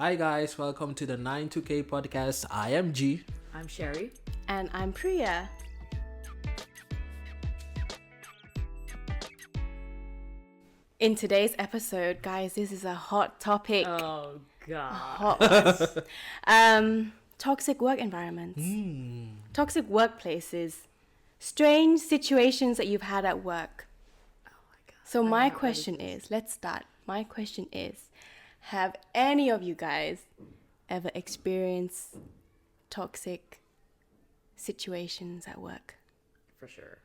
Hi guys, welcome to the NINE2K podcast. I am G. I'm Sherry. And I'm Priya. In today's episode, guys, this is a hot topic. Oh God. Hot one. Toxic work environments. Toxic workplaces. Strange situations that you've had at work. Oh my God. So my question is, let's start. My question is, have any of you guys ever experienced toxic situations at work? For sure.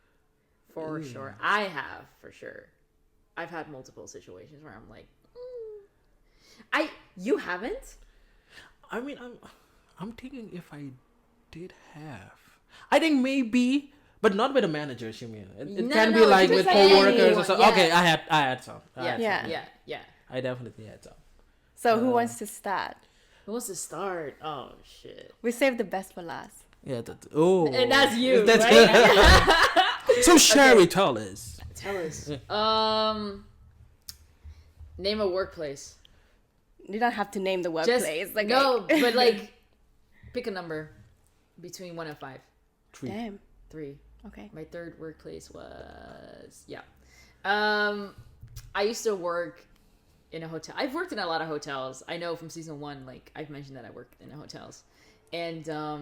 For sure. I have, for sure. I've had multiple situations where I'm like, you haven't? I mean, I'm thinking if I did have. I think maybe, but not with the managers. You mean it can be like with coworkers or something. Yeah. Okay, I had some. Yeah. I definitely had some. So who wants to start? Who wants to start? Oh shit. We saved the best for last. Yeah. And that's you, That's right? So Sherry, tell us. Tell us. Name a workplace. You don't have to name the workplace. No, but like, pick a number between 1 and 5. 3. Damn. 3. Okay. My third workplace was I used to work in a hotel. I've worked in a lot of hotels. I know from season 1, like I've mentioned that I worked in hotels, and oh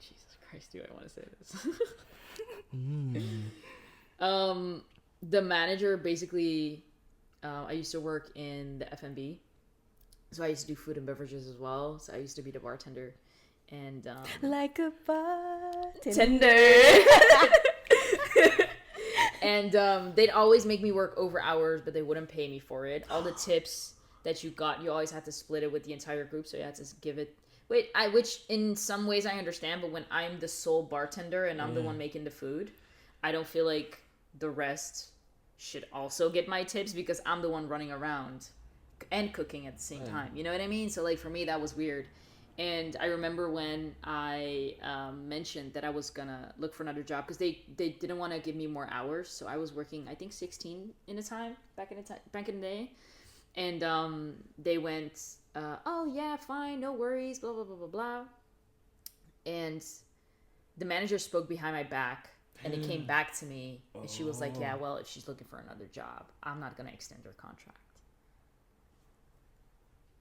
Jesus Christ, do I want to say this? The manager basically, I used to work in the F&B, so I used to do food and beverages as well. So I used to be the bartender, and Like a bartender. tender. And they'd always make me work over hours, but they wouldn't pay me for it. All the tips that you got, you always had to split it with the entire group, so you had to give it. Which in some ways I understand, but when I'm the sole bartender and I'm the one making the food, I don't feel like the rest should also get my tips because I'm the one running around and cooking at the same time. You know what I mean? So like for me, that was weird. And I remember when I mentioned that I was gonna look for another job because they didn't want to give me more hours, so I was working I think 16 in a time back in the day, and they went, oh yeah, fine, no worries, blah blah blah blah blah, and the manager spoke behind my back, and it came back to me, and she was like, yeah, well, if she's looking for another job, I'm not gonna extend her contract.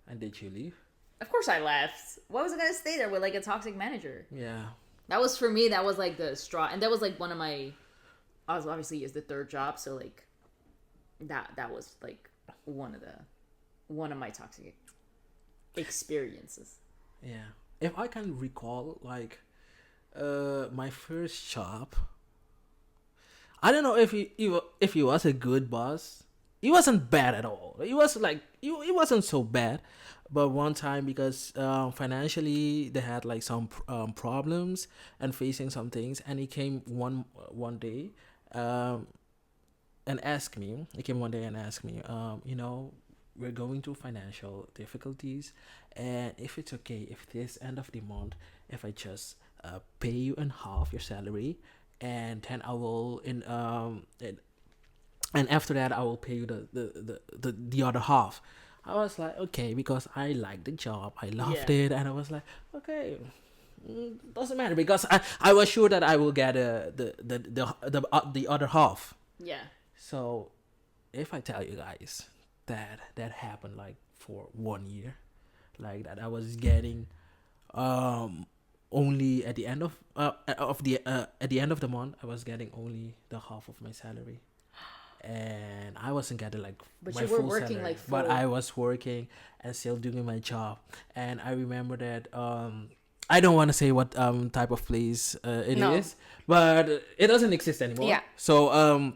And did you leave? Of course I left. What was I going to stay there with like a toxic manager? Yeah. That was for me, that was like the straw. And that was like one of my, obviously is the third job. So like that was like one of my toxic experiences. Yeah. If I can recall, like, my first job, I don't know if he was a good boss. He wasn't bad at all. He was like, he wasn't so bad. But one time, because financially they had like some problems and facing some things, and he came one day and asked me. He came one day and asked me, we're going through financial difficulties, and if it's okay, if this end of the month, if I just pay you in half your salary, and then I will and after that I will pay you the other half. I was like, okay, because I liked the job, I loved it, and I was like, okay, doesn't matter, because I was sure that I will get the other half. Yeah. So, if I tell you guys that happened like for 1 year, like that, I was getting only at the end of the month, I was getting only the half of my salary. And I wasn't getting like but my you were full working salary, like full. but I was working and still doing my job. And I remember that I don't want to say what type of place it is, but it doesn't exist anymore. Yeah. So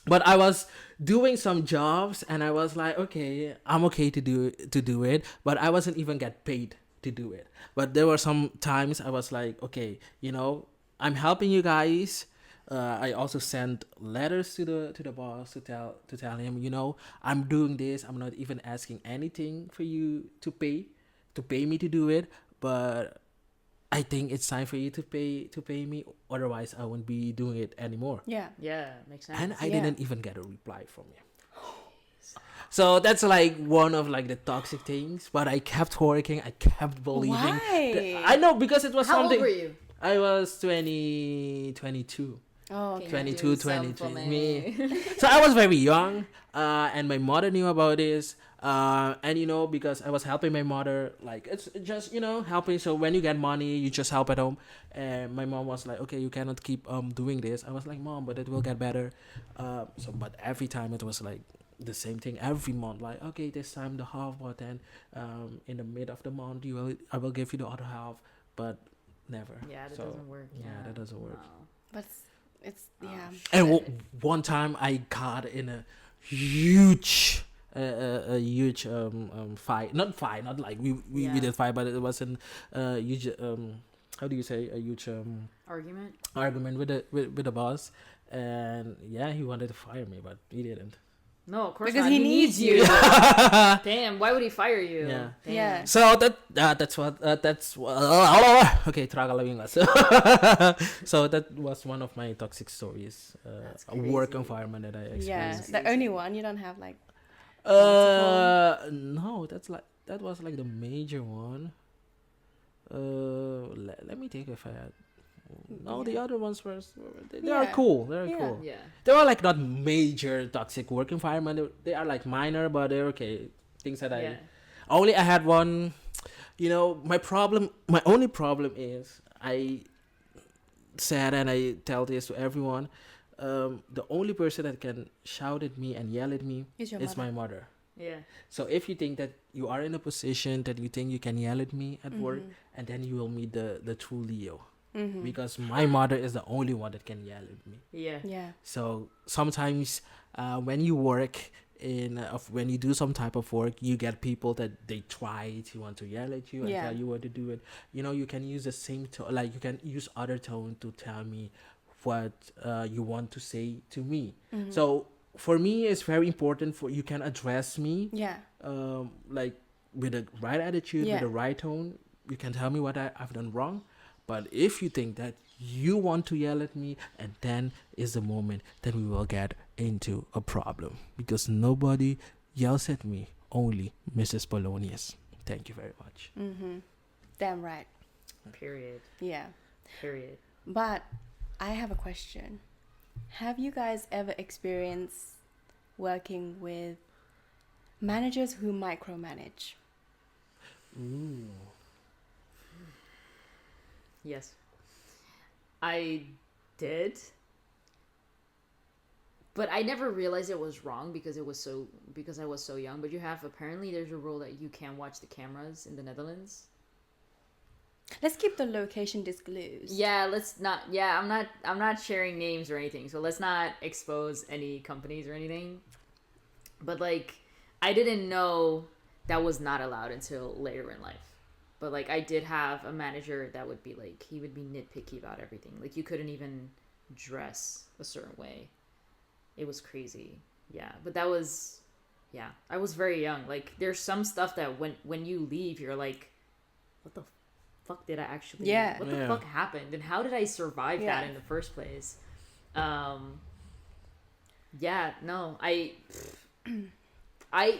but I was doing some jobs, and I was like, okay, I'm okay to do it, but I wasn't even get paid to do it. But there were some times I was like, okay, I'm helping you guys. I also sent letters to the boss to tell him, I'm doing this. I'm not even asking anything for you to pay me to do it, but I think it's time for you to pay me. Otherwise, I won't be doing it anymore. Yeah. Yeah, makes sense. And I didn't even get a reply from him. So that's like one of like the toxic things. But I kept working. I kept believing. Why? I know because it was How something. old were you? I was 22. Oh, Can okay. 22, you do some 23. for Me. So I was very young, and my mother knew about this. And because I was helping my mother, like it's just helping. So when you get money, you just help at home. And my mom was like, "Okay, you cannot keep doing this." I was like, "Mom, but it will get better." But every time it was like the same thing every month. Like, okay, this time the half, but then in the mid of the month, I will give you the other half, but never. Yeah, that So, doesn't work. Yeah, that doesn't work. No. But it's yeah. And one time I got in a huge, huge fight. Not fight, not like we Yeah. did fight, but it was an huge how do you say, a huge Argument? argument with the boss, and yeah, he wanted to fire me, but he didn't. No, of course Because not. he needs you. Damn, why would he fire you? Yeah. Damn. Yeah. So that's okay, Tagalog. So that was one of my toxic stories, That's a work crazy. environment that I Yeah, experienced. the only one. You don't have like. No, that was like the major one. Let me think if I had. No, the Yeah. other ones they are Yeah. cool. They're Yeah. cool. Yeah. They are like not major toxic work environment. They are like minor, but they're okay. Things that Yeah. I had one. My only problem is I said, and I tell this to everyone. The only person that can shout at me and yell at me Is your is mother. my mother. Yeah. So if you think that you are in a position that you think you can yell at me at work, and then you will meet the true Leo, Mm-hmm. because my mother is the only one that can yell at me. Yeah. Yeah. So sometimes when you work when you do some type of work, you get people that they want to yell at you and Yeah. tell you what to do. And you can use the same tone, like you can use other tone to tell me what you want to say to me. Mm-hmm. So for me, it's very important for you can address me Yeah. like with the right attitude, Yeah. with the right tone. You can tell me what I've done wrong. But if you think that you want to yell at me, and then is the moment that we will get into a problem, because nobody yells at me, only Mrs. Polonius. Thank you very much. Mm-hmm. Damn right. Period. Yeah. Period. But I have a question. Have you guys ever experienced working with managers who micromanage? Ooh. Yes. I did. But I never realized it was wrong because I was so young. But there's a rule that you can't watch the cameras in the Netherlands. Let's keep the location disclosed. Yeah, let's not. Yeah, I'm not sharing names or anything. So let's not expose any companies or anything. But like, I didn't know that was not allowed until later in life. But like, I did have a manager that would be like, he would be nitpicky about everything. Like, you couldn't even dress a certain way. It was crazy. Yeah, but that was, yeah, I was very young. Like, there's some stuff that when you leave, you're like, what the fuck did I actually? Yeah. What the fuck happened, and how did I survive that in the first place? Yeah, no,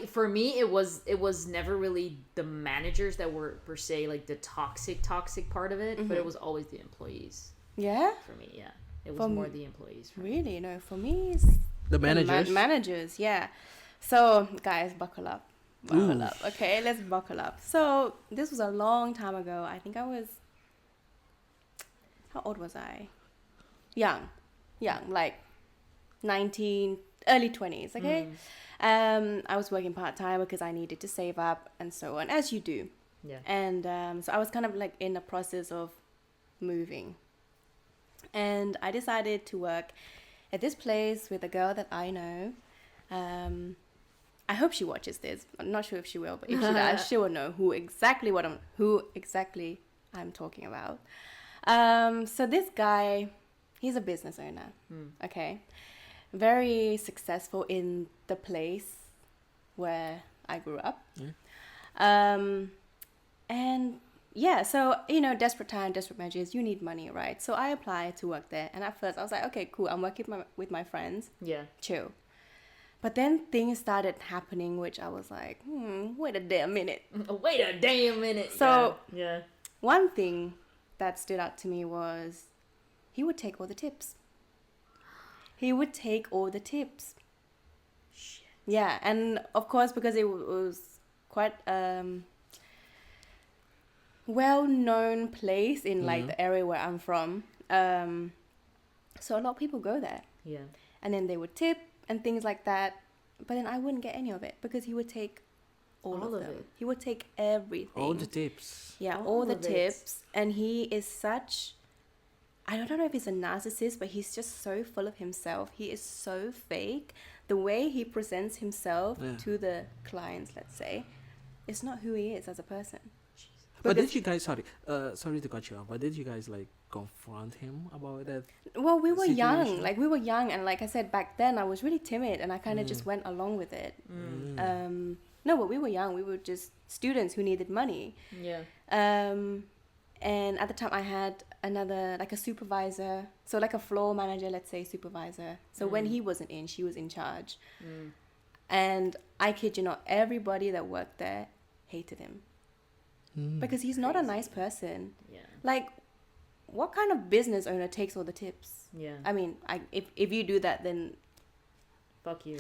for me it was never really the managers that were per se like the toxic part of it, but it was always the employees. Yeah? For me, yeah, it was more the employees. Really? No, for me it's The managers. managers, yeah. So, guys, buckle up. Buckle Ooh. up. Okay, let's buckle up. So, this was a long time ago. I think I was, how old was I? Young, like 19, early 20s, okay? I was working part-time because I needed to save up and so on, as you do. Yeah. And so I was kind of like in the process of moving. And I decided to work at this place with a girl that I know. I hope she watches this. I'm not sure if she will, but if she does, she will know who exactly I'm talking about. So this guy, he's a business owner. Okay, very successful in the place where I grew up. And yeah, so desperate time, desperate measures. You need money, right? So I applied to work there, and at first I was like, okay, cool. I'm working with my friends. Yeah. Chill. But then things started happening, which I was like, wait a damn minute. Wait a damn minute. So- yeah. One thing that stood out to me was he would take all the tips. He would take all the tips. Shit. Yeah, and of course, because it was quite well-known place in like the area where I'm from, so a lot of people go there, Yeah. and then they would tip and things like that. But then I wouldn't get any of it because he would take all of them. it. He would take everything. All the tips. Yeah, All all the of it. tips. And he is such, I don't know if he's a narcissist, but he's just so full of himself. He is so fake. The way he presents himself Yeah. to the clients, let's say, it's not who he is as a person. But Because- did you guys, sorry to cut you off, but did you guys like confront him about that? Well, we were young. Situation. Like, we were young. And like I said, back then, I was really timid. And I kind of just went along with it. No, but we were young. We were just students who needed money. Yeah. And at the time I had another, like a supervisor, so like a floor manager, let's say supervisor. So when he wasn't in, she was in charge. And I kid you not, everybody that worked there hated him because he's not a nice person. Yeah. Like, what kind of business owner takes all the tips? Yeah. I mean, if you do that, then Fuck you.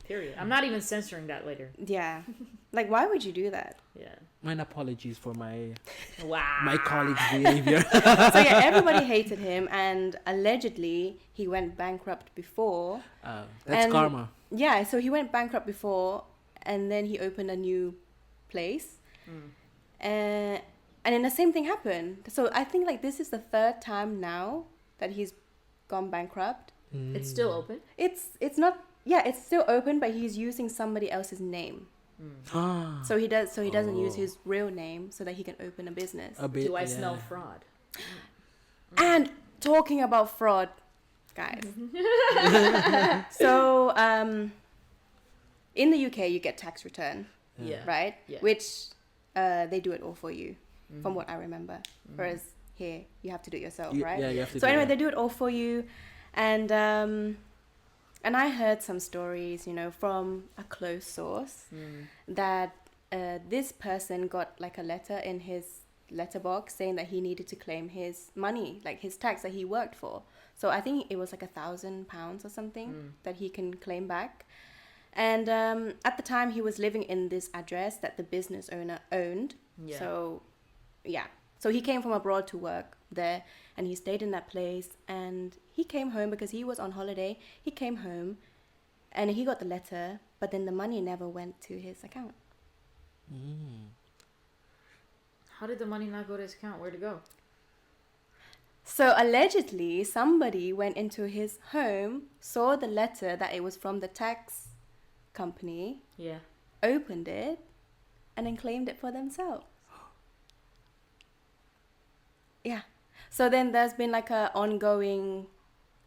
Period. I'm not even censoring that later. yeah, like, why would you do that? Yeah. My apologies for my Wow. colleague's behavior. So yeah, everybody hated him, and allegedly he went bankrupt before. That's And- karma. Yeah, so he went bankrupt before, and then he opened a new place. And then the same thing happened. So I think like this is the third time now that he's gone bankrupt. It's still open. It's not, yeah, it's still open, but he's using somebody else's name. Ah, So he doesn't use Oh. his real name so that he can open a business. a bit. Do I yeah. smell fraud? And talking about fraud, guys. So in the UK you get tax return, Yeah. right? Yeah. Which they do it all for you, from what I remember. Whereas here you have to do it yourself, right? Yeah, you have to. So do anyway, that. they do it all for you, and I heard some stories, you know, from a close source that this person got like a letter in his letterbox saying that he needed to claim his money, like his tax that he worked for. So I think it was like £1,000 or something that he can claim back. And at the time, he was living in this address that the business owner owned. Yeah. So, yeah. So he came from abroad to work there, and he stayed in that place. And he came home because he was on holiday. He came home, and he got the letter, but then the money never went to his account. How did the money not go to his account? Where'd it go? So allegedly, somebody went into his home, saw the letter that it was from the tax company, Yeah. opened it, and then claimed it for themselves. Yeah. So then there's been like a ongoing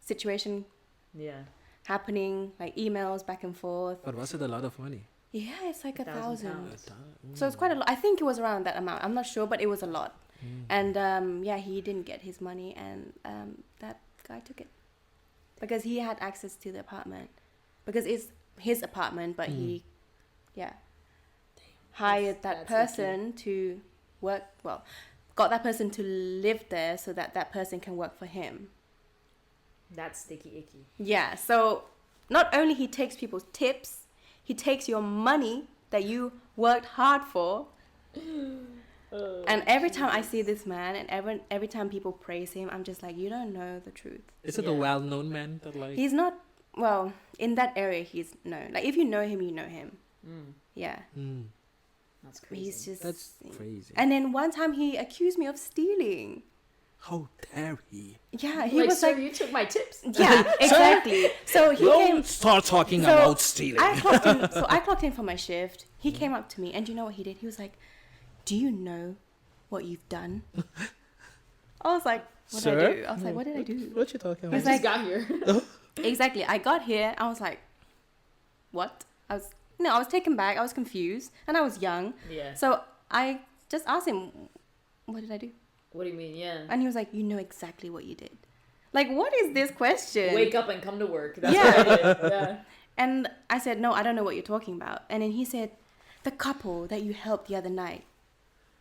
situation Yeah. happening, like emails back and forth. But was it a lot of money? Yeah, it's like 1,000 1,000. So it's quite a lot. I think it was around that amount. I'm not sure, but it was a lot. And yeah, he didn't get his money, and that guy took it because he had access to the apartment, because it's his apartment, but he, yeah, hired that that's person to work. Well, got that person to live there so that that person can work for him. That's sticky icky. Yeah. So not only he takes people's tips, he takes your money that you worked hard for. And every time I see this man, and every time people praise him, I'm just like, you don't know the truth. Is it Yeah. a well-known man that like? He's not, well, in that area, he's known. Like, if you know him, you know him. Yeah. That's crazy. He's just... That's crazy. And then one time he accused me of stealing. How dare he? Yeah, he like, was sir, like... you took my tips. Yeah, exactly. So he came... Don't start talking So, about stealing. I clocked in for my shift. He came up to me, and do you know what he did? He was like, "Do you know what you've done?" I was like, "What did I Sir? do?" I was like, "What did I do?" What you talking I He's about? just got here. Exactly. I got here. I was like, "What?" I was taken back. I was confused, and I was young. Yeah. So I just asked him, "What did I do?" What do you mean? Yeah. And he was like, "You know exactly what you did." Like, what is this question? Wake up and come to work. That's Yeah. what I did. Yeah. And I said, no, I don't know what you're talking about. And then he said, the couple that you helped the other night,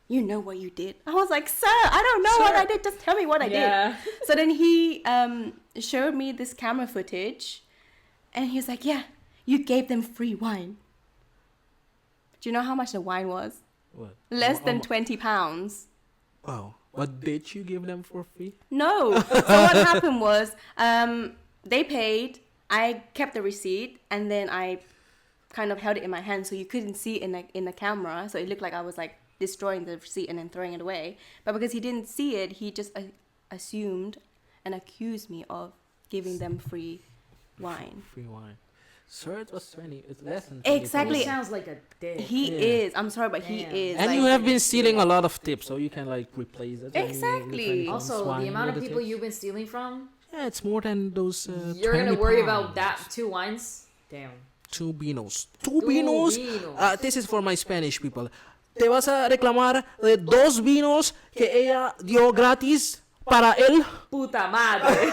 you know what you did. I was like, sir, I don't know what I did. Just tell me what I did. So then he showed me this camera footage. And he was like, yeah, you gave them free wine. Do you know how much the wine was? What? Less than £20. Wow. But did you give them for free? No. So what happened was, they paid. I kept the receipt, and then I kind of held it in my hand so you couldn't see it in the camera. So it looked like I was like destroying the receipt and then throwing it away. But because he didn't see it, he just assumed and accused me of giving them free wine. Free wine. Sir, it was 20. It's less than 20. Exactly. He sounds like a dick. He Yeah. is. I'm sorry, but he Damn. is. And like, you have been stealing a lot of tips, so you can like replace it. Exactly. Also, the amount of people you've been stealing from, Yeah, it's more than those. you're gonna 20 worry pounds. about that 2 wines. Damn. Two binos. Two Two binos. vinos. This is for my Spanish people. Te vas a reclamar de dos vinos que ella dio gratis para él. Puta madre.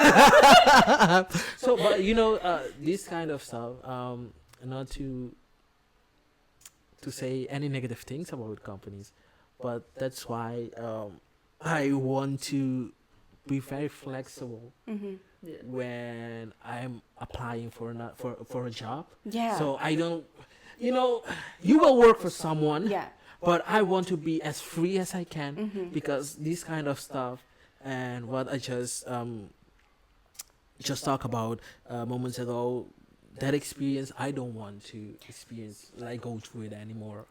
So, but you know, this kind of stuff. Not to say any negative things about companies, but that's why I want to be very flexible Mhm. Yeah. when I'm applying for a job. Yeah. So I don't, you know, you will work for someone, Yeah. but I want to be as free as I can Mhm. because this kind of stuff and what I just talked about moments ago, that experience I don't want to experience, like go through it anymore.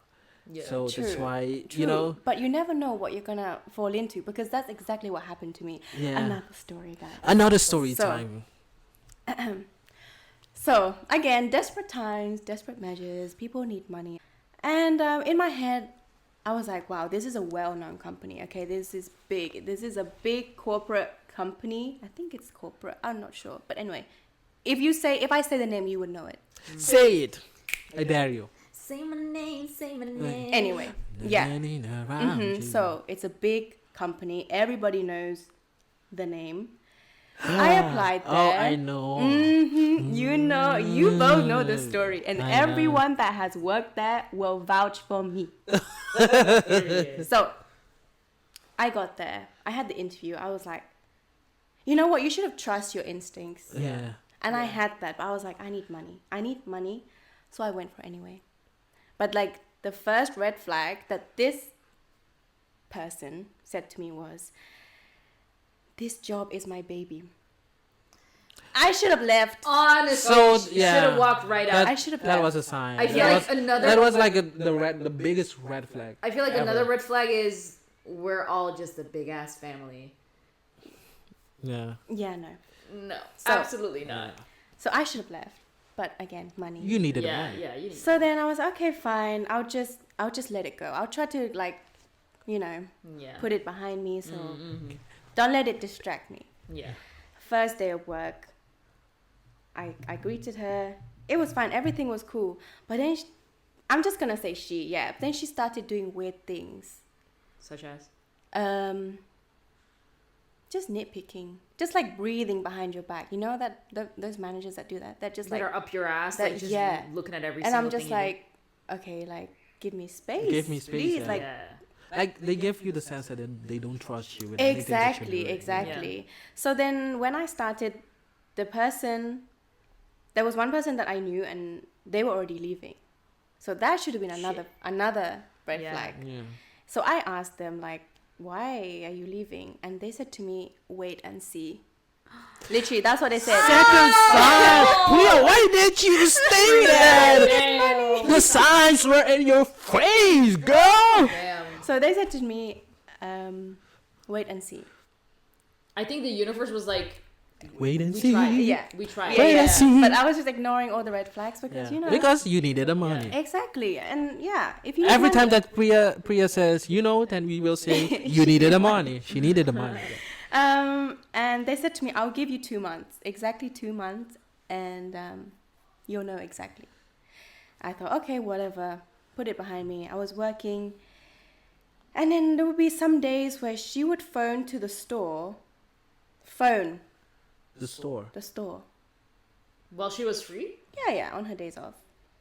Yeah. So that's True. why True. you know, But you never know what you're gonna fall into, because that's exactly what happened to me. yeah. Another story, guys. Another story So- time. So again, desperate times, desperate measures. People need money, and in my head, I was like, "Wow, this is a well-known company. Okay, this is big. This is a big corporate company. I think it's corporate. I'm not sure, but anyway, if I say the name, you would know it. Say it. I dare you. Say my name, say my name. Anyway, yeah. Running around you. So it's a big company. Everybody knows the name. I applied there. Oh, I know. You know, you both know the story, and I know. everyone that has worked there will vouch for me. Period. So I got there. I had the interview. I was like, you know what? You should have trust your instincts. Yeah. And I Yeah. had that, but I was like, I need money. I need money. So I went for it anyway. But like the first red flag that this person said to me was, this job is my baby. I should have left. Honestly, So, should yeah. have walked right That, out. I should have that left. was a sign. I feel That like was- another- That was like the biggest red flag. I feel like ever. another red flag is we're all just a big ass family. Yeah. Yeah, no. No, So- absolutely not. So I should have left. But again, money. You needed Yeah, money. yeah, you need. So then I was okay, fine. I'll just let it go. I'll try to like, you know, Yeah. put it behind me. So Mm-hmm. don't let it distract me. Yeah. First day of work, I greeted her. It was fine. Everything was cool. But then I'm just gonna say she. Yeah. Then she started doing weird things. Such as. Just nitpicking. Just like breathing behind your back. You know that those managers that do that. That just That like. are up your ass, that- like just yeah. looking at every And single I'm just thing you do. like, okay, like give me space. Give me space, please. yeah. Like yeah. Like they give you the sense that they don't trust you with anything that you're exactly, doing. exactly. So then when I started, there was one person that I knew, and they were already leaving. So that should have been another red Yeah. flag. Yeah. So I asked them like, why are you leaving? And they said to me, wait and see. Literally, that's what they said. Second sign. Priya, why did you stay there? Damn. The signs were in your face, girl. Damn. So they said to me, wait and see. I think the universe was like, Wait and we see. tried. Yeah. We tried. Wait and see. But I was just ignoring all the red flags because, Yeah. you know. Because you needed the money. Exactly. And yeah, if you need Every money- time that Priya says, you know, then we will say, you needed the money. She needed the money. And they said to me, I'll give you 2 months, exactly 2 months, and you'll know exactly. I thought, okay, whatever, put it behind me. I was working, and then there would be some days where she would phone to the store, phone, The store. The store. While she was free? Yeah, on her days off.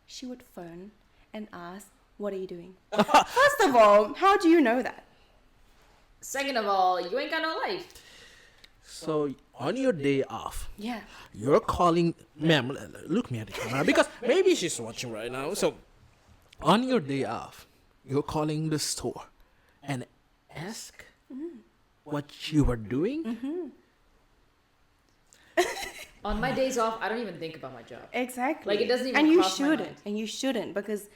She would phone and ask, "What are you doing?" First of all, how do you know that? Second of all, you ain't got no life. So on your day off, Yeah. you're calling, ma'am, look me at the camera because maybe she's watching right now. So on your day off, you're calling the store and ask what you were doing. On my days off, I don't even think about my job. Exactly. Like, it doesn't even and you cross my shouldn't. mind. And you shouldn't, because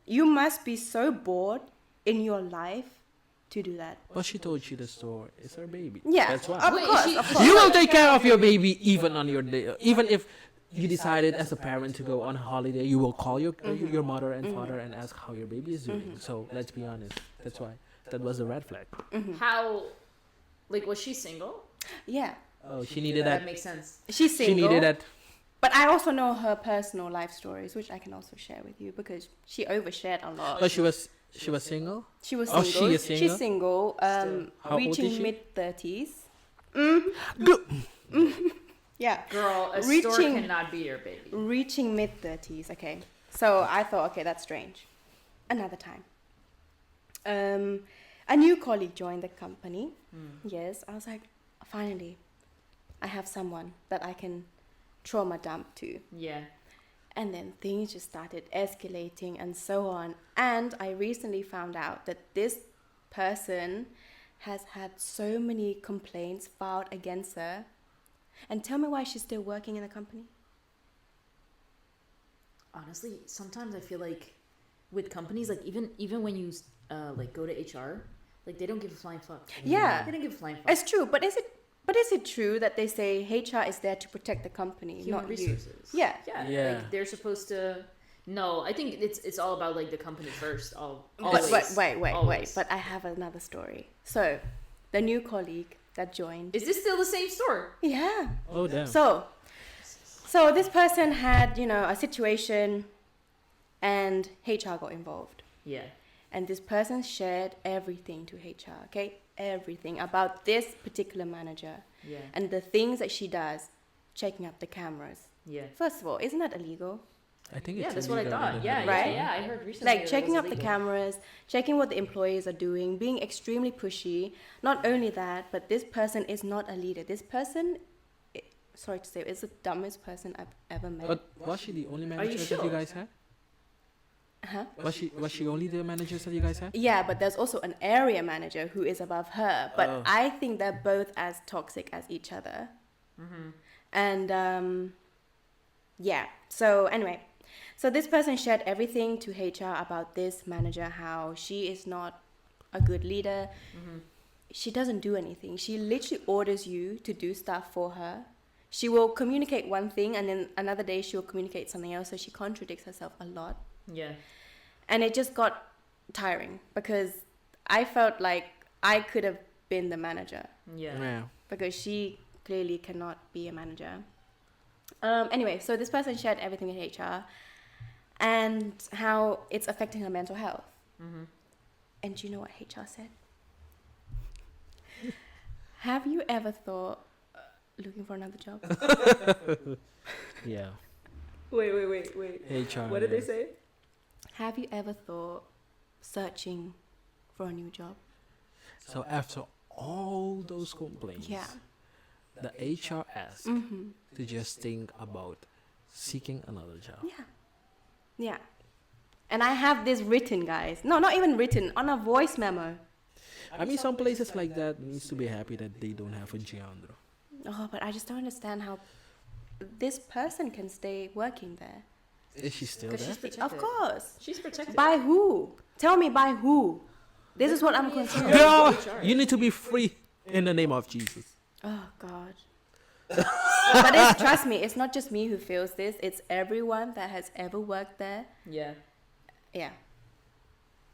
you must be so bored in your life to do that. But she told you the store is her baby. Yeah. That's why. Of Wait, course. she- Of course. You will take care of your baby even on your day. Even if you decided as a parent to go on holiday, you will call your mother and father and ask how your baby is doing. So let's be honest. That's why. That was a red flag. How, like, was she single? Yeah. Oh, she needed That that. makes sense. She's She single. needed that. But I also know her personal life stories, which I can also share with you because she overshared a lot. Oh, she was single. She was Oh, single. she is single? She's single. Still. How old is Reaching she? mid-30s. Yeah. Girl, a store Reaching- cannot be your baby. Reaching mid-30s. Okay. So I thought, okay, that's strange. Another time. A new colleague joined the company. Yes. I was like, finally, I have someone that I can trauma dump to. Yeah. And then things just started escalating and so on. And I recently found out that this person has had so many complaints filed against her. And tell me why she's still working in the company. Honestly, sometimes I feel like with companies, like even when you like go to HR, like they don't give a flying fuck. Yeah. They don't give a flying fuck. It's true, but is it true that they say HR is there to protect the company, Human not resources. you? Yeah. Yeah. Yeah. Like they're supposed to. No, I think it's all about like the company first. But Always. wait. Always. But I have another story. So, the new colleague that joined. Is this still the same store? Yeah. Oh damn. So this person had, a situation and HR got involved. Yeah. And this person shared everything to HR, okay? Everything about this particular manager Yeah. and the things that she does, checking up the cameras. Yeah. First of all, isn't that illegal? I think Yeah, it's that's what I illegal thought. in Yeah, the Right? yeah, I heard recently. Like that it checking was up the illegal. cameras, checking what the employees are doing, being extremely pushy. Not only that, but this person is not a leader. This person, sorry to say, is the dumbest person I've ever met. But was she the only you manager that sure? you guys had? Huh? Was she only the managers that you guys had? Yeah, but there's also an area manager who is above her. But Oh. I think they're both as toxic as each other. And yeah, so anyway, so this person shared everything to HR about this manager, how she is not a good leader. She doesn't do anything. She literally orders you to do stuff for her. She will communicate one thing and then another day she will communicate something else. So she contradicts herself a lot. Yeah. And it just got tiring because I felt like I could have been the manager Yeah. Yeah. because she clearly cannot be a manager. Anyway, so this person shared everything with HR and how it's affecting her mental health. And do you know what HR said? Have you ever thought looking for another job? Yeah. Wait. HR. What did they say? Have you ever thought searching for a new job? So after all those complaints, Yeah. the HR asked to just think about seeking another job. Yeah. And I have this written, guys. No, not even written, on a voice memo. I mean, some places like that needs to be happy that they don't have a Giandro. Oh, but I just don't understand how this person can stay working there. Is she still Because there? she's protected. Of course. She's protected. By who? Tell me by who? This is what I'm concerned. Girl, HR. you need to be free in the name of Jesus. Oh God. But trust me, it's not just me who feels this. It's everyone that has ever worked there. Yeah. Yeah.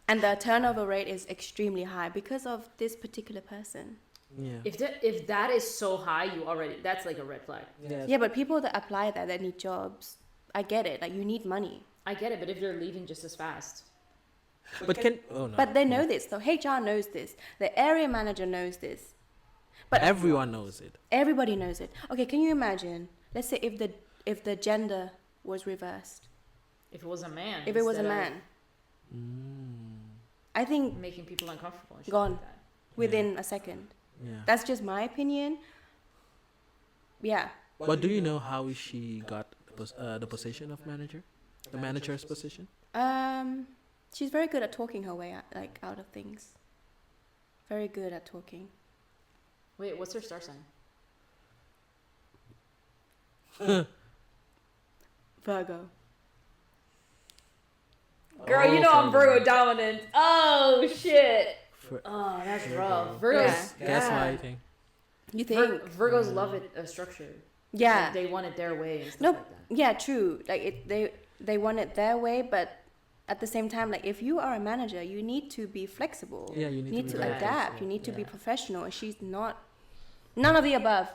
And the turnover rate is extremely high because of this particular person. Yeah. If that is so high, that's like a red flag. Yeah, but people that apply there that need jobs, I get it. Like you need money. I get it, but if they're leaving just as fast. But can oh no. But they know this though. HR knows this. The area manager knows this. But Everyone knows it. everybody knows it. Okay, can you imagine? Let's say if the gender was reversed. If it was a man. If it was a instead man, Mm, I think of making people uncomfortable. And shit Gone. Like that. within a second. yeah. That's just my opinion. Yeah. But do you know how she got the position of manager? The manager's position? She's very good at talking her way out of things. Very good at talking. Wait, what's her star sign? Virgo. Girl, you know I'm Virgo dominant. Oh shit. For, Oh, that's Virgo. rough. Virgos. Yeah. that's God. why I think. You think? Virgos love it structure. Yeah. Like, they want it their way and stuff No, like that. yeah, true. Like they want it their way, but at the same time, like if you are a manager, you need to be flexible. Yeah, you You need, need to, to be very adapt. flexible. You need to be Yeah. professional, and she's not. None of the above.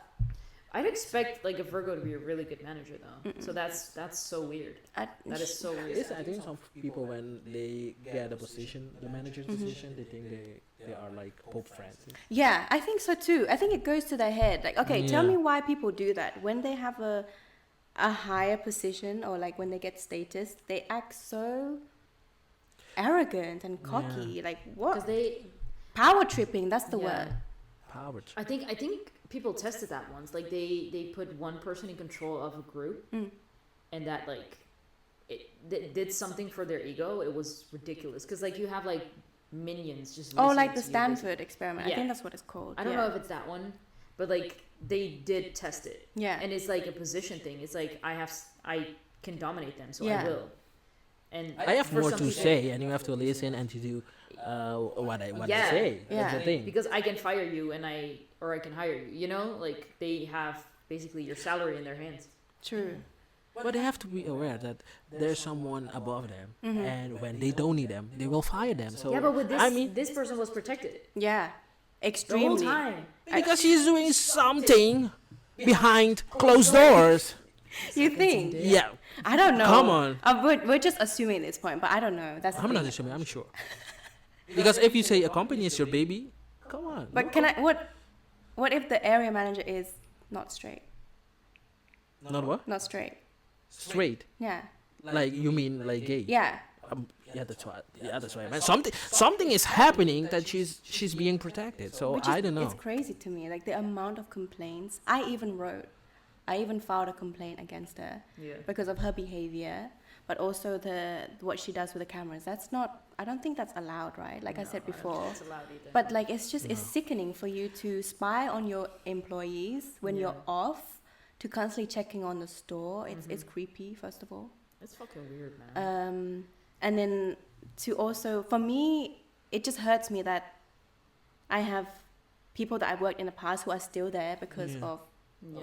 I'd expect like a Virgo to be a really good manager though. So that's so weird. That is so weird. It's, I think some people when they get a position, the manager's position, they think they are like Pope Francis. Yeah, I think so too. I think it goes to their head. Like, okay, tell Yeah. me why people do that. When they have a higher position or like when they get status, they act so arrogant and cocky. Like Because what? they Power tripping. That's the yeah. word. Power. I think people tested that once. Like they put one person in control of a group, and that like it did something for their ego. It was ridiculous because like you have like minions just. Oh, listening like the to you, Stanford experiment. I Yeah. think that's what it's called. I don't yeah. know if it's that one, but like they did test it, Yeah. and it's like a position thing. It's like I can dominate them, so Yeah. I will. And I have for more some to people- say, and you have to listen and to do what I Yeah. say. Yeah. That's the thing. because I can fire you and I can hire you. You know, like they have basically your salary in their hands. True. But they have to be aware that there's someone above them, Mm-hmm. and when they don't need them, they will fire them. So Yeah, but with this, I mean, this person was protected Yeah. the Extremely. whole time. because he's doing something behind closed doors. You think? Yeah, I don't know. Come on. We're just assuming at this point, but I don't know. That's the I'm thing. not assuming. I'm sure. Because if you say a company is your baby, come on. But can I? What if the area manager is not straight? Not what? Not straight. Straight. Yeah. Like you mean like gay? Yeah. Yeah, that's why. Yeah, that's why. Man, something is happening that she's being protected. So Which is, I don't know. It's crazy to me. Like the amount of complaints. I even filed a complaint against her Yeah. because of her behavior, but also what she does with the cameras. That's not. I don't think that's allowed, right? Like I said before. It's allowed either. But like it's sickening for you to spy on your employees when you're off, to constantly checking on the store. It's creepy, first of all. it's fucking weird, man. And then to also, for me, it just hurts me that I have people that I've worked in the past who are still there because Yeah. of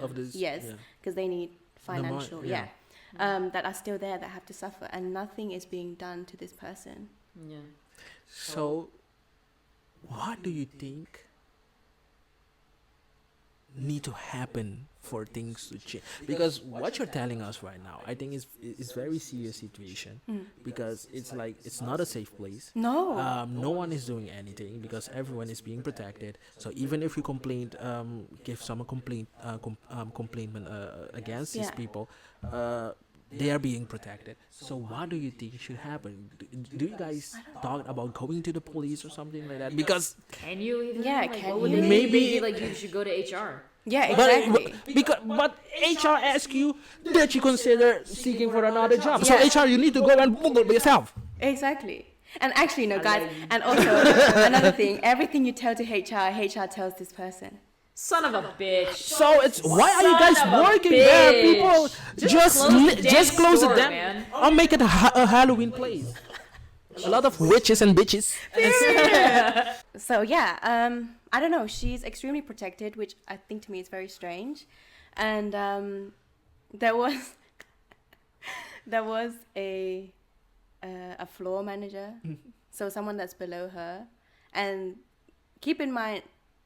Of this. yes, Yeah. because they need financial, yeah. that are still there that have to suffer, and nothing is being done to this person. Yeah. So, what do you think need to happen for things to change? Because what you're telling us right now, I think is very serious situation. Because it's like it's not a safe place. No. No one is doing anything because everyone is being protected. So even if you give some complaint against these Yeah. people, they are being protected. So what do you think should happen? Do you guys talk about going to the police or something like that? Because Can you even? Yeah, like, can what would you? they Maybe- like you should go to HR. Yeah, exactly. but HR asks you that you consider seeking for another job. So Yeah. HR, you need to go and Google yourself. Exactly. And actually, no, guys, and also another thing, everything you tell to HR tells this person. Son of a bitch. So it's why are you Son guys of a working there? bitch. People Just close the damn close store, it down man. or make it a Halloween place. A lot of witches and bitches. So yeah, I don't know. She's extremely protected, which I think to me is very strange. And there was a floor manager, so someone that's below her. And keep in mind,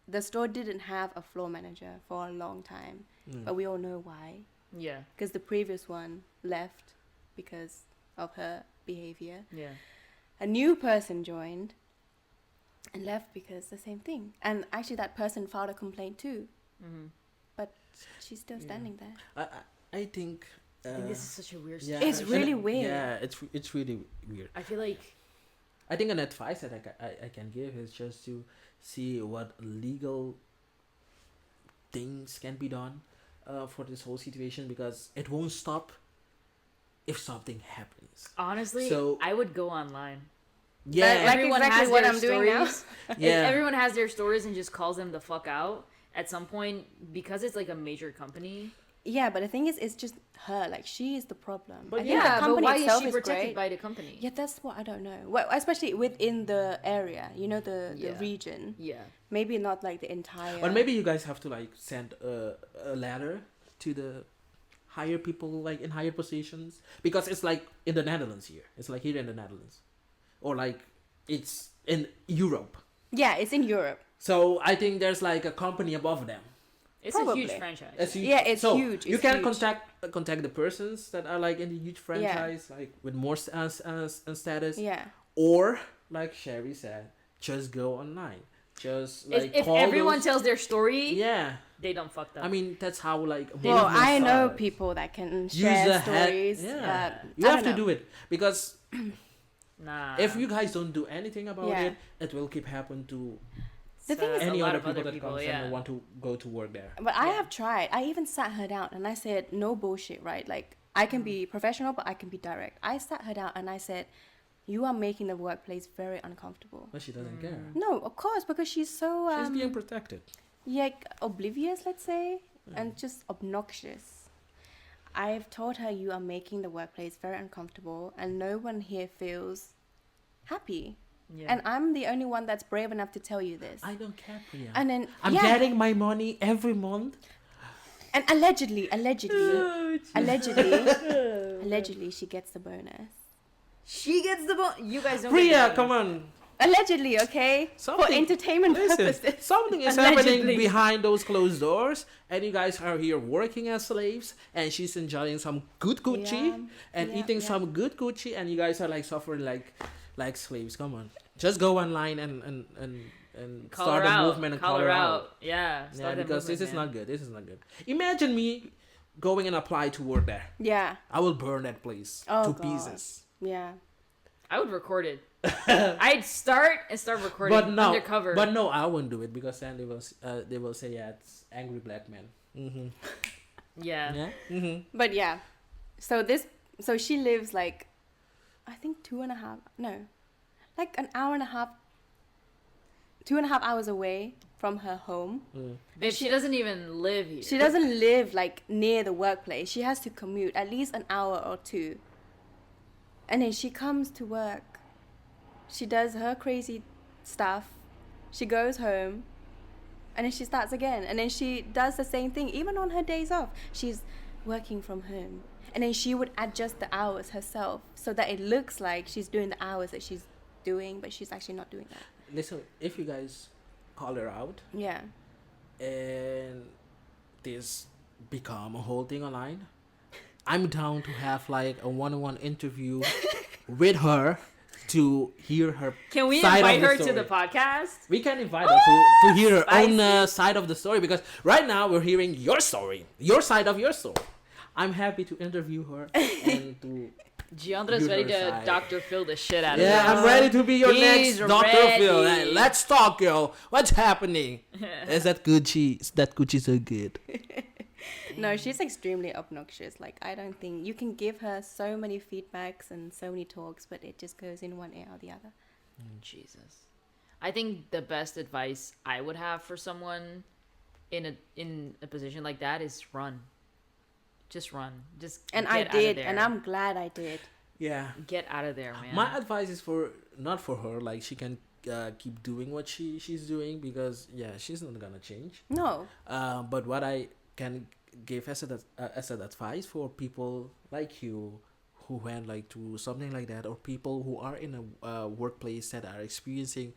the store didn't have a floor manager for a long time, but we all know why. Yeah. Because the previous one left because of her behavior. Yeah. A new person joined, and left because the same thing. And actually, that person filed a complaint too, but she's still standing there. I think. I think this is such a weird Yeah, situation. It's really weird. Yeah, it's really weird. I feel like I think an advice that I can give is just to see what legal things can be done for this whole situation, because it won't stop if something happens. honestly, So- I would go online. Yeah, Like Everyone exactly has what their I'm doing now. stories. If yeah. everyone has their stories and just calls them the fuck out at some point, because it's like a major company. Yeah, but the thing is, it's just her. Like, she is the problem. But I think Yeah, the but company why is itself she protected great. by the company? Yeah, that's what I don't know. Well, especially within the area, the Yeah. region. Yeah. Maybe not like the entire. Or maybe you guys have to like send a letter to the higher people, like in higher positions, because it's like in the Netherlands here. It's like here in the Netherlands, or like it's in Europe. Yeah, it's in Europe. So I think there's like a company above them. It's a huge Probably. franchise. It's huge. Yeah, it's so huge, You it's can huge. contact the persons that are like in the huge franchise, like with more status, Yeah. or like Sherry said, just go online. Just like if call everyone those- tells their story, yeah. they don't fuck up. I mean, that's how like. Well, movements I know are. people that can Use share the head. stories. Yeah, but you I have to don't know. do it, because nah. if you guys don't do anything about Yeah. it, it will keep happening to The thing is- any a lot other of people other that people, comes yeah. and want to go to work there. But I Yeah. have tried. I even sat her down and I said, no bullshit, right? Like, I can be professional, but I can be direct. I sat her down and I said, you are making the workplace very uncomfortable. But she doesn't care. No, of course, because she's so She's being protected. yeah, oblivious, let's say, and just obnoxious. I've told her you are making the workplace very uncomfortable and no one here feels happy. Yeah. And I'm the only one that's brave enough to tell you this. I don't care, Priya. And then I'm yeah, getting my money every month. and allegedly, allegedly she gets the bonus. she gets the you guys don't. Priya, get the come bonus. on. Allegedly, okay? For Something- entertainment Listen, purposes. something is Allegedly. happening behind those closed doors, and you guys are here working as slaves, and she's enjoying some good Gucci Yeah, and yeah, eating yeah. some good Gucci, and you guys are like suffering like slaves. Come on, just go online and Call start her a out. movement and Call her out. Yeah. Yeah, start that because this movement, is man. not good. This is not good. Imagine me going and apply to work there. Yeah, I will burn that place Oh, to God. pieces. yeah. I would record it. I'd start recording But no, undercover. but no, I won't do it, because then they will say, yeah, it's angry black man. Mm-hmm. yeah. Yeah. Mm-hmm. But yeah, so she lives like, I think 2.5, no, like an hour and a half, 2.5 hours away from her home. Babe, she doesn't even live here. She doesn't live like near the workplace. She has to commute at least an hour or two. And then she comes to work. She does her crazy stuff. She goes home. And then she starts again. And then she does the same thing. Even on her days off, she's working from home. And then she would adjust the hours herself so that it looks like she's doing the hours that she's doing, but she's actually not doing that. Listen, if you guys call her out Yeah. and this become a whole thing online, I'm down to have like a one-on-one interview with her to hear her. Can we side of invite the her to story. the podcast? We can invite her to hear her own side of the story, because right now we're hearing your story, your side of your story. I'm happy to interview her and to. Giandra's Use ready her to side. Dr. Phil the shit out of Yeah, her. I'm ready to be your He's next Dr. Phil. ready. Hey, let's talk, girl. What's happening? Is that Gucci? Is that Gucci so good? No, she's extremely obnoxious. Like, I don't think you can give her so many feedbacks and so many talks, but it just goes in one ear or the other. Jesus. I think the best advice I would have for someone in a position like that is run. Just run. Just And get I out of did, there. and I'm glad I did. Yeah. Get out of there, man. My advice is not for her. Like, she can keep doing what she's doing, because yeah, she's not gonna change. No. But what I can give as an advice for people like you who went like to something like that, or people who are in a workplace that are experiencing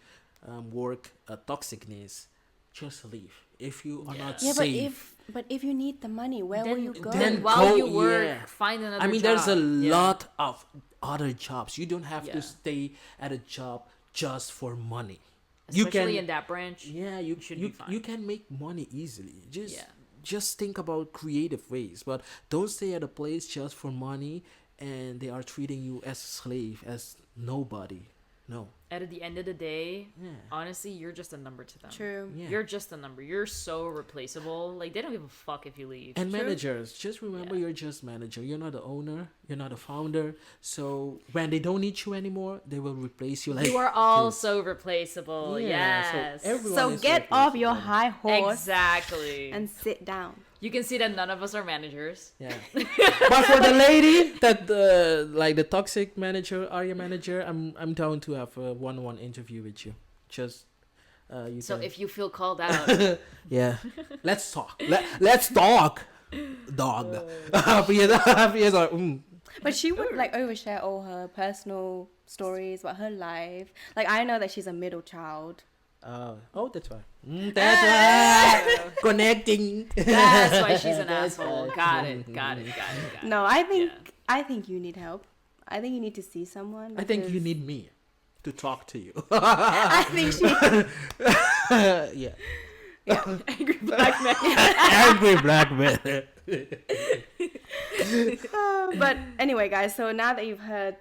work toxicness, just leave. If you are not Yeah, safe, but if you need the money, where will you go? then while go- you work, yeah. find another I mean, job. there's a Yeah. lot of other jobs. You don't have Yeah. to stay at a job just for money. You especially can- in that branch. Yeah, you should you, be fine. you can make money easily. Yeah. Just think about creative ways, but don't stay at a place just for money and they are treating you as a slave, as nobody. No. At the end of the day, Yeah. honestly, you're just a number to them. True. Yeah. You're just a number. You're so replaceable. Like, they don't give a fuck if you leave. And True. managers, just remember Yeah. you're just manager. You're not the owner. You're not the founder. So when they don't need you anymore, they will replace you. Like You are all this. so replaceable. Yeah, so Yes. everyone So is get off your replaceable. high horse Exactly. and sit down. You can see that none of us are managers. Yeah. But for the lady that like the toxic manager, are your manager, I'm down to have a one-on-one interview with you. Just you So can, if you feel called out, yeah, let's talk. Let's talk, dog. Yes, But she would like overshare all her personal stories about her life. Like I know that she's a middle child. oh, that's why. That's why. Connecting. that's why she's an That's asshole. why. Got it. Got it. No, I think Yeah. I think you need help. I think you need to see someone. I think you because need me to talk to you. I think she. Yeah. Angry black man. Angry black man. But anyway, guys. So now that you've heard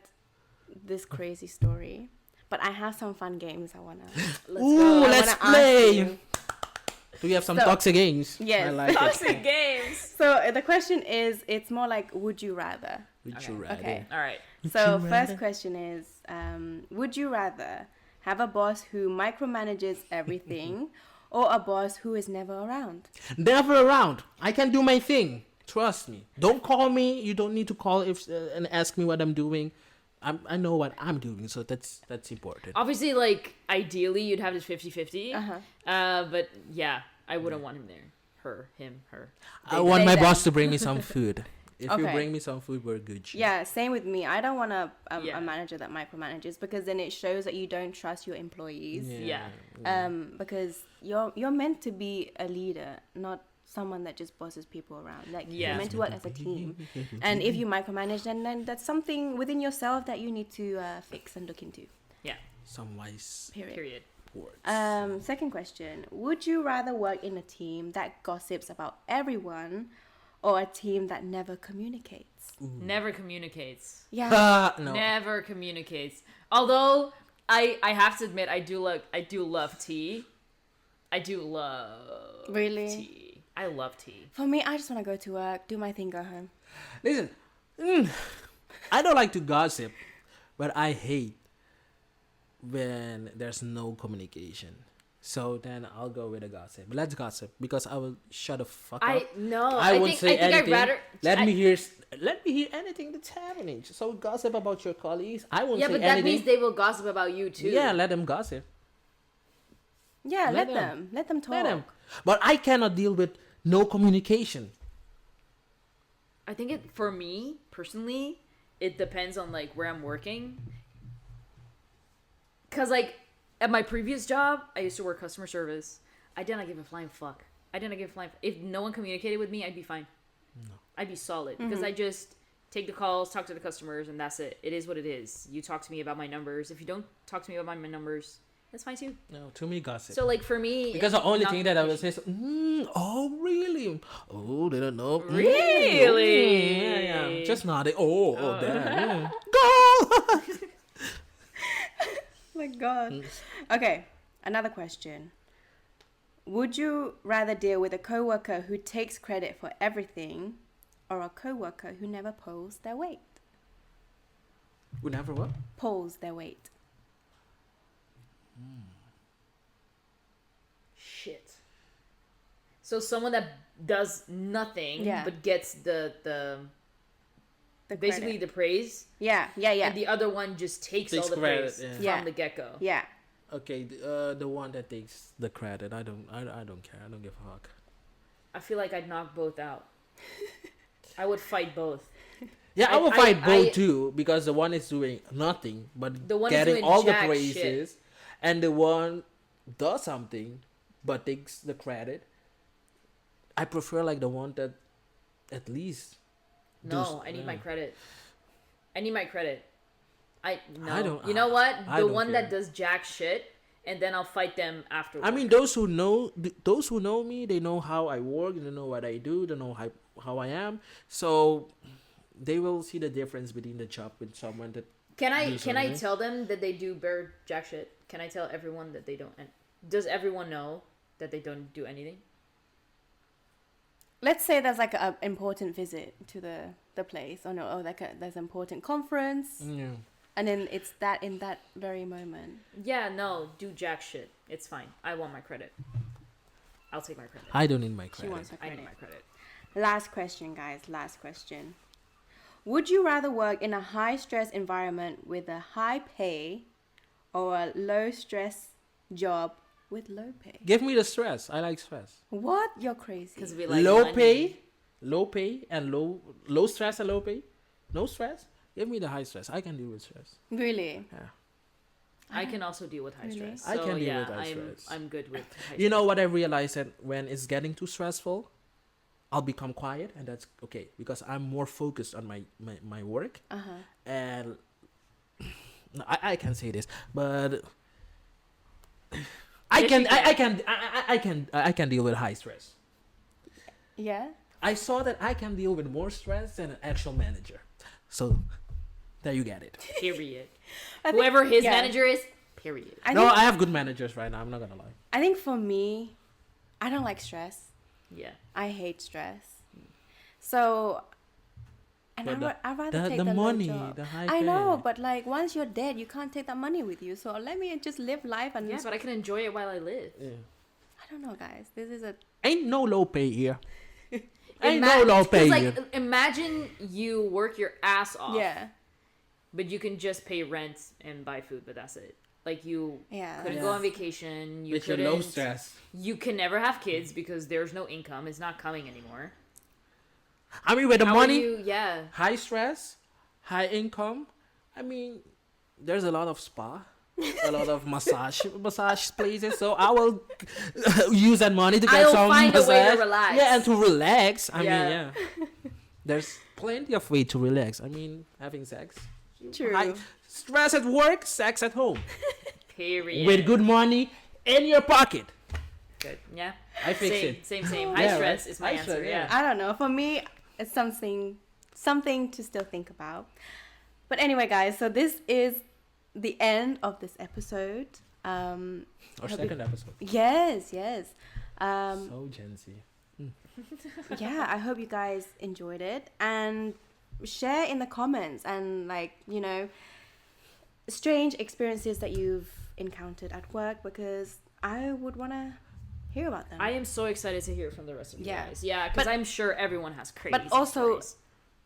this crazy story, but I have some fun games I wanna. Let's Ooh, go. I let's wanna ask play. you. Do we have some So- toxic games? Yes. I like it. Toxic games. So the question is, it's more like, would you rather? Would Okay. you rather? Okay. All right. So you first rather? question is, would you rather have a boss who micromanages everything, or a boss who is never around? Never around. I can do my thing. Trust me. Don't call me. You don't need to call if and ask me what I'm doing. I know what I'm doing, so that's important. Obviously, like, ideally, you'd have this 50-50. Uh-huh. But yeah, I wouldn't want him there. Her. I want they my them. boss to bring me some food. If you Okay. bring me some food, we're good. Yeah, same with me. I don't want Yeah. a manager that micromanages, because then it shows that you don't trust your employees. Yeah. Because you're meant to be a leader, not someone that just bosses people around. Like Yeah. you're meant to work as a team. And if you micromanage, then that's something within yourself that you need to fix and look into. Yeah. Some wise Period. words. Second question: would you rather work in a team that gossips about everyone, or a team that never communicates? Never communicates. Yeah. No. Never communicates. Although I have to admit, I do love tea. I do love Really? tea. I love tea. For me, I just want to go to work, do my thing, go home. Listen, I don't like to gossip, but I hate when there's no communication. So then I'll go with a gossip. Let's gossip because I will shut the fuck up. I won't say anything. Let me hear anything that's happening. So gossip about your colleagues. I won't Yeah, say but that anything. means they will gossip about you too. Yeah, let them gossip. Yeah, Let let them. Let them talk. Let them. But I cannot deal with no communication. I think it for me personally, it depends on like where I'm working. Cause like at my previous job, I used to work customer service. I did not give a flying fuck. If no one communicated with me, I'd be fine. No. I'd be solid because I just take the calls, talk to the customers, and that's it. It is what it is. You talk to me about my numbers. If you don't talk to me about my numbers, that's fine too. No, to me gossip. So like for me, because the only not- thing that I will say is, oh really? Oh, they don't know. Really? Yeah. Just nodding. Oh, damn. Go. Oh my god. Okay, another question. Would you rather deal with a coworker who takes credit for everything, or a coworker who never pulls their weight? We never what? Pulls their weight. Shit. So someone that does nothing Yeah. but gets the The basically credit. the praise, Yeah. and the other one just takes all Takes the credit, praise yeah. from Yeah. the get go. Yeah. Okay, the one that takes the credit. I don't care. I don't give a fuck. I feel like I'd knock both out. I would fight both. Yeah, I will I- fight both I- too because the one is doing nothing but The one is getting doing all the jack praises, and the one does something but takes the credit. I prefer like the one that at least. No, I need my credit. I need my credit. No. I don't- You know what? I The don't one that care. does jack shit and then I'll fight them afterwards. I mean, those who know me, they know how I work, they know what I do, they know how I am. So they will see the difference between the job with someone that. Can I something. tell them that they do bare jack shit? Can I tell everyone that they don't? And does everyone know that they don't do anything? Let's say there's like an important visit to the place, or no, or there's an important conference, Yeah. and then it's that in that very moment. Yeah, no, do jack shit. It's fine. I want my credit. I'll take my credit. I don't need my She credit. wants her I credit. need my credit. Last question, guys. Last question. Would you rather work in a high stress environment with a high pay, or a low stress job with low pay? Give me the stress. I like stress. What? You're crazy. Because we like Low money. pay, and low stress and low pay. No stress. Give me the high stress. I can deal with stress. Really? Yeah. I can also deal with high Really? stress. I So, can deal yeah, with high stress. I'm good with high You know what I realized, that when it's getting too stressful, I'll become quiet, and that's okay because I'm more focused on my work. And no, I can say this, but I can deal with high stress. Yeah. I saw that I can deal with more stress than an actual manager. So there you get it. Period. I think- Whoever his yeah. manager is, period. I No, think, I have good managers right now. I'm not gonna lie. I think for me, I don't like stress. Yeah. I hate stress. So, and But I'd rather take the the low money, job. the high I know, pay. but like once you're dead, you can't take that money with you. So let me just live life and Yeah, but I can enjoy it while I live. Yeah. I don't know, guys. This is a Ain't no low pay here. Ain't no low pay here. Like, imagine you work your ass off, yeah, but you can just pay rent and buy food, but that's it. Like you yeah. couldn't Yeah. go on vacation. You With your couldn't. low stress. You can never have kids because there's no income. It's not coming anymore. I mean, with the How money, are you? Yeah. high stress, high income. I mean, there's a lot of spa, a lot of massage places. So I will use that money to get I'll some find a way to massage. relax. Yeah, and to relax. I Yeah. mean, yeah. There's plenty of way to relax. I mean, having sex. True. Stress at work, sex at home. Period. With good money in your pocket. Good. Yeah. I fix Same. it. Same. High Yeah, stress right? is my High answer. stress, Yeah. I don't know. For me, it's something to still think about. But anyway, guys, so this is the end of this episode. Our hope second episode. Yes. So Gen Z. Yeah, I hope you guys enjoyed it, and share in the comments and strange experiences that you've encountered at work, because I would want to hear about them. I am so excited to hear from the rest of you Yeah. guys. Yeah, because But- I'm sure everyone has crazy but also stories.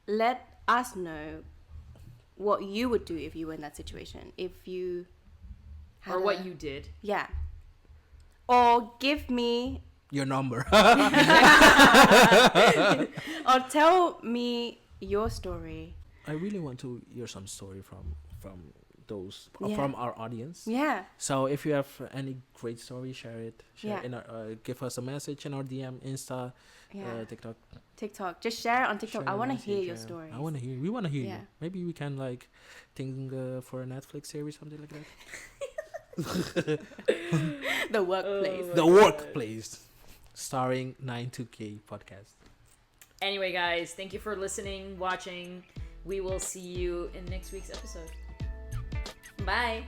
let us know what you would do if you were in that situation, if you had Or what a- you did. yeah, or give me Your number. or tell me your story. I really want to hear some story from those Yeah. from our audience. Yeah, So if you have any great story, share it. Yeah. In our, give us a message in our DM, Insta, yeah. TikTok. TikTok, just share it on TikTok. Share I want to message, hear your yeah. stories. I want to hear. We want to hear Yeah. you. Maybe we can think for a Netflix series, something like that. The workplace. Oh. The God. Workplace, starring 9-2K podcast. Anyway, guys, thank you for listening, watching. We will see you in next week's episode. Bye.